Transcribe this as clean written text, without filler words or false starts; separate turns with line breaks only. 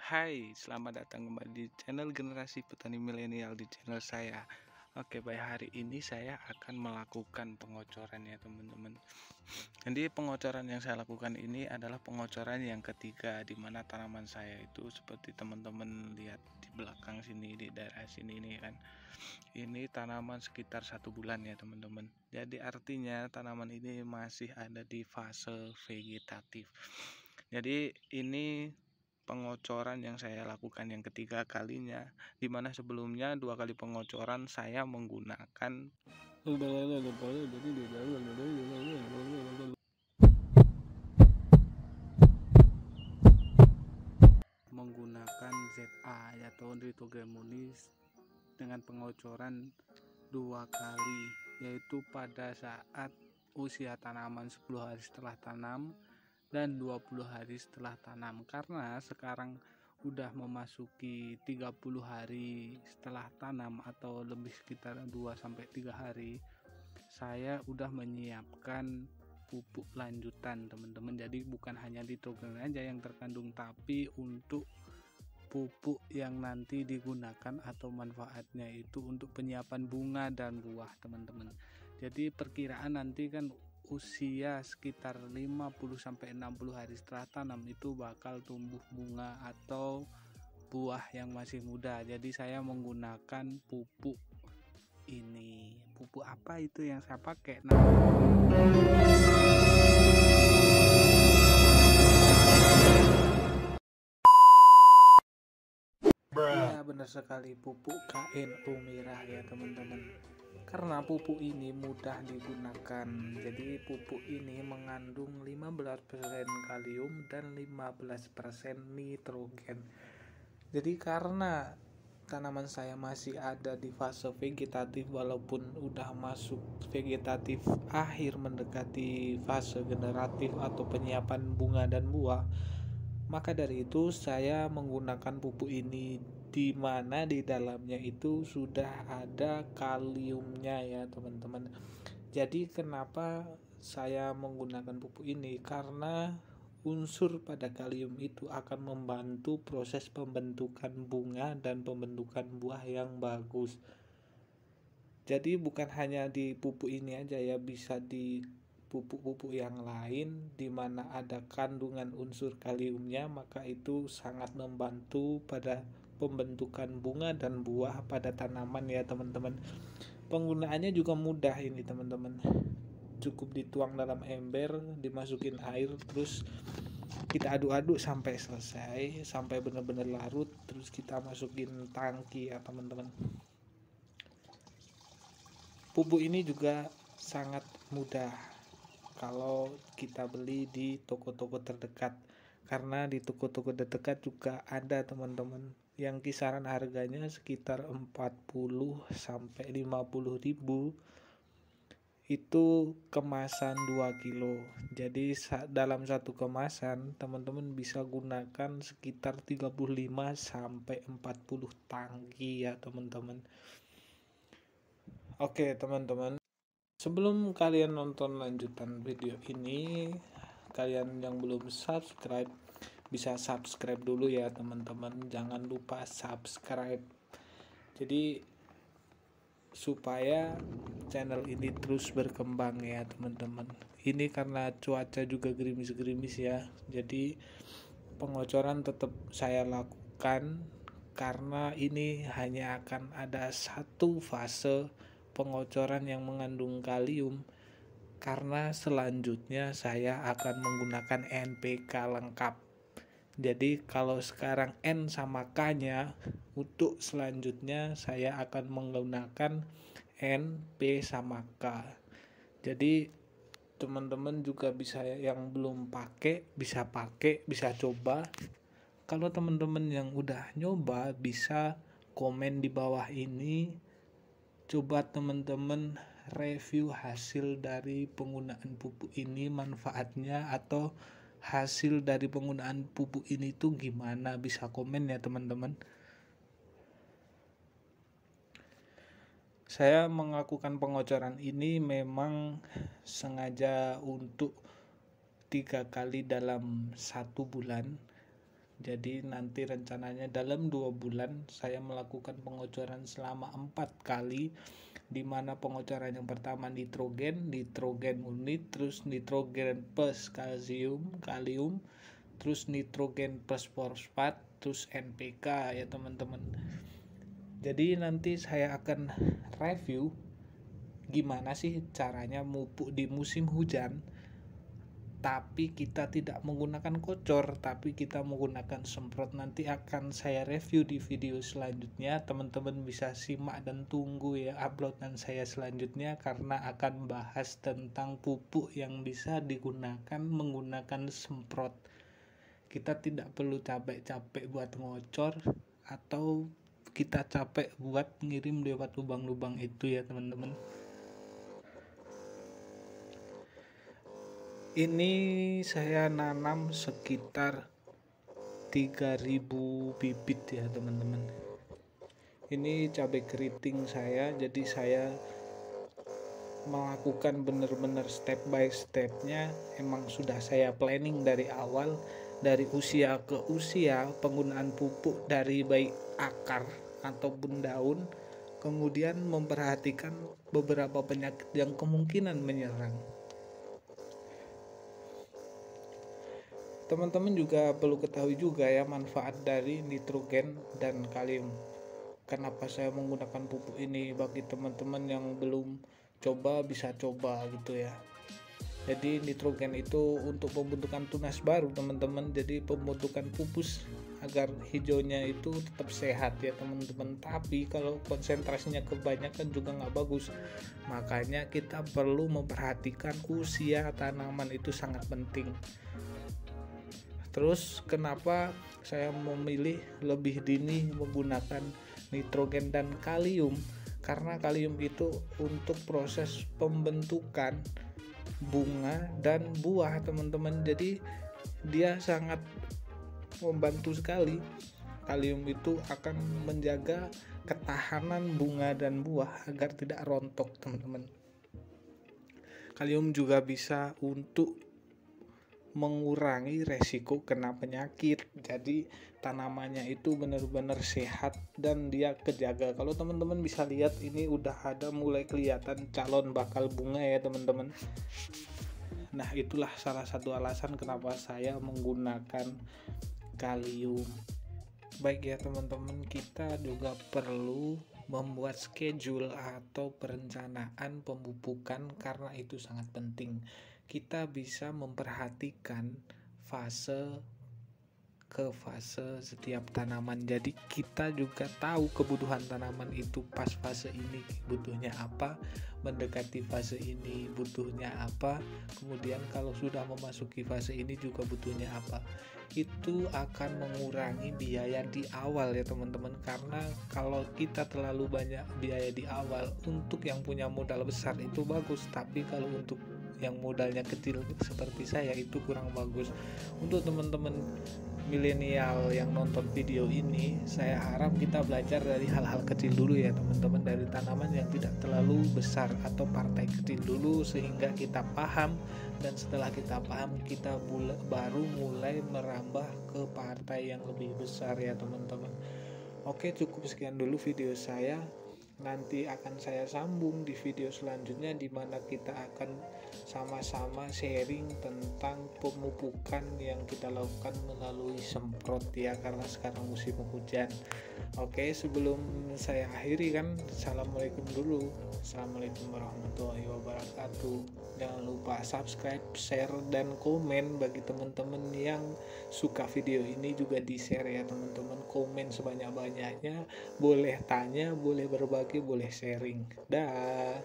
Hai, selamat datang kembali di channel Generasi Petani Milenial di channel saya. Oke, baik, hari ini saya akan melakukan pengocoran ya teman-teman. Jadi pengocoran yang saya lakukan ini adalah pengocoran yang ketiga, di mana tanaman saya itu seperti teman-teman lihat di belakang sini, di daerah sini ini kan. Ini tanaman sekitar 1 bulan ya teman-teman. Jadi artinya tanaman ini masih ada di fase vegetatif. Jadi ini pengocoran yang saya lakukan yang ketiga kalinya, dimana sebelumnya 2 kali pengocoran saya menggunakan ZA atau Nitrogemunis dengan pengocoran 2 kali, yaitu pada saat usia tanaman 10 hari setelah tanam dan 20 hari setelah tanam. Karena sekarang udah memasuki 30 hari setelah tanam atau lebih, sekitar 2-3 hari, saya udah menyiapkan pupuk lanjutan teman-teman. Jadi bukan hanya nitrogen aja yang terkandung, tapi untuk pupuk yang nanti digunakan atau manfaatnya itu untuk penyiapan bunga dan buah teman-teman. Jadi perkiraan nanti kan usia sekitar 50-60 hari setelah tanam itu bakal tumbuh bunga atau buah yang masih muda. Jadi saya menggunakan pupuk ini. Pupuk apa itu yang saya pakai? Ya, benar sekali, pupuk KNO merah ya teman-teman. Karena pupuk ini mudah digunakan, jadi pupuk ini mengandung 15% kalium dan 15% nitrogen. Jadi karena tanaman saya masih ada di fase vegetatif, walaupun udah masuk vegetatif akhir mendekati fase generatif atau penyiapan bunga dan buah, maka dari itu saya menggunakan pupuk ini, di mana di dalamnya itu sudah ada kaliumnya ya teman-teman. Jadi kenapa saya menggunakan pupuk ini? Karena unsur pada kalium itu akan membantu proses pembentukan bunga dan pembentukan buah yang bagus. Jadi bukan hanya di pupuk ini aja ya, bisa di pupuk-pupuk yang lain di mana ada kandungan unsur kaliumnya, maka itu sangat membantu pada pembentukan bunga dan buah pada tanaman ya teman-teman. Penggunaannya juga mudah ini teman-teman. Cukup dituang dalam ember, dimasukin air, terus kita aduk-aduk sampai selesai, sampai benar-benar larut, terus kita masukin tangki ya teman-teman. Pupuk ini juga sangat mudah kalau kita beli di toko-toko terdekat, karena di toko-toko terdekat juga ada teman-teman yang kisaran harganya sekitar 40-50 ribu, itu kemasan 2 kilo. Jadi dalam satu kemasan teman-teman bisa gunakan sekitar 35-40 tangki ya teman-teman. Oke teman-teman, sebelum kalian nonton lanjutan video ini, kalian yang belum subscribe bisa subscribe dulu ya teman-teman. Jangan lupa subscribe, jadi supaya channel ini terus berkembang ya teman-teman. Ini karena cuaca juga gerimis-gerimis ya, jadi pengocoran tetap saya lakukan, karena ini hanya akan ada satu fase pengocoran yang mengandung kalium, karena selanjutnya saya akan menggunakan NPK lengkap. Jadi kalau sekarang N sama K nya, untuk selanjutnya saya akan menggunakan N, P sama K. Jadi teman-teman juga bisa, yang belum pakai bisa coba. Kalau teman-teman yang udah nyoba bisa komen di bawah ini, coba teman-teman review hasil dari penggunaan pupuk ini, manfaatnya atau hasil dari penggunaan pupuk ini tuh gimana, bisa komen ya teman-teman. Saya melakukan pengocoran ini memang sengaja untuk 3 kali dalam 1 bulan. Jadi nanti rencananya dalam 2 bulan saya melakukan pengocoran selama 4 kali, di mana pengocoran yang pertama nitrogen unit, terus nitrogen plus kalium, terus nitrogen plus fosfat, terus NPK ya teman-teman. Jadi nanti saya akan review gimana sih caranya pupuk di musim hujan, tapi kita tidak menggunakan kocor, tapi kita menggunakan semprot. Nanti akan saya review di video selanjutnya. Teman-teman bisa simak dan tunggu ya uploadan saya selanjutnya, karena akan bahas tentang pupuk yang bisa digunakan menggunakan semprot. Kita tidak perlu capek-capek buat ngocor, atau kita capek buat ngirim lewat lubang-lubang itu ya teman-teman. Ini saya nanam sekitar 3000 bibit ya teman-teman. Ini cabai keriting saya, jadi saya melakukan benar-benar step by stepnya. Emang sudah saya planning dari awal, dari usia ke usia, penggunaan pupuk dari baik akar ataupun daun, kemudian memperhatikan beberapa penyakit yang kemungkinan menyerang. Teman-teman juga perlu ketahui juga ya manfaat dari nitrogen dan kalium. Kenapa saya menggunakan pupuk ini? Bagi teman-teman yang belum coba, bisa coba gitu ya. Jadi nitrogen itu untuk pembentukan tunas baru teman-teman, jadi pembentukan pupus agar hijaunya itu tetap sehat ya teman-teman. Tapi kalau konsentrasinya kebanyakan juga nggak bagus, makanya kita perlu memperhatikan usia tanaman, itu sangat penting. Terus kenapa saya memilih lebih dini menggunakan nitrogen dan kalium? Karena kalium itu untuk proses pembentukan bunga dan buah teman-teman, jadi dia sangat membantu sekali. Kalium itu akan menjaga ketahanan bunga dan buah agar tidak rontok teman-teman. Kalium juga bisa untuk mengurangi resiko kena penyakit, jadi tanamannya itu benar-benar sehat dan dia kejaga. Kalau teman-teman bisa lihat, ini udah ada mulai kelihatan calon bakal bunga ya teman-teman. Nah, itulah salah satu alasan kenapa saya menggunakan kalium. Baik ya teman-teman, kita juga perlu membuat schedule atau perencanaan pemupukan, karena itu sangat penting. Kita bisa memperhatikan fase ke fase setiap tanaman, jadi kita juga tahu kebutuhan tanaman itu pas fase ini butuhnya apa, mendekati fase ini butuhnya apa, kemudian kalau sudah memasuki fase ini juga butuhnya apa. Itu akan mengurangi biaya di awal ya teman-teman, karena kalau kita terlalu banyak biaya di awal, untuk yang punya modal besar itu bagus, tapi kalau untuk yang modalnya kecil seperti saya itu kurang bagus. Untuk teman-teman milenial yang nonton video ini, saya harap kita belajar dari hal-hal kecil dulu ya teman-teman, dari tanaman yang tidak terlalu besar atau partai kecil dulu, sehingga kita paham, dan setelah kita paham kita baru mulai merambah ke partai yang lebih besar ya teman-teman. Oke, cukup sekian dulu video saya. Nanti akan saya sambung di video selanjutnya, di mana kita akan sama-sama sharing tentang pemupukan yang kita lakukan melalui semprot ya, karena sekarang musim hujan. Oke, sebelum saya akhiri kan, assalamualaikum dulu. Assalamualaikum warahmatullahi wabarakatuh. Jangan lupa subscribe, share, dan komen. Bagi teman-teman yang suka video ini juga di share ya teman-teman. Komen sebanyak-banyaknya, boleh tanya, boleh berbagi, boleh sharing. Dah.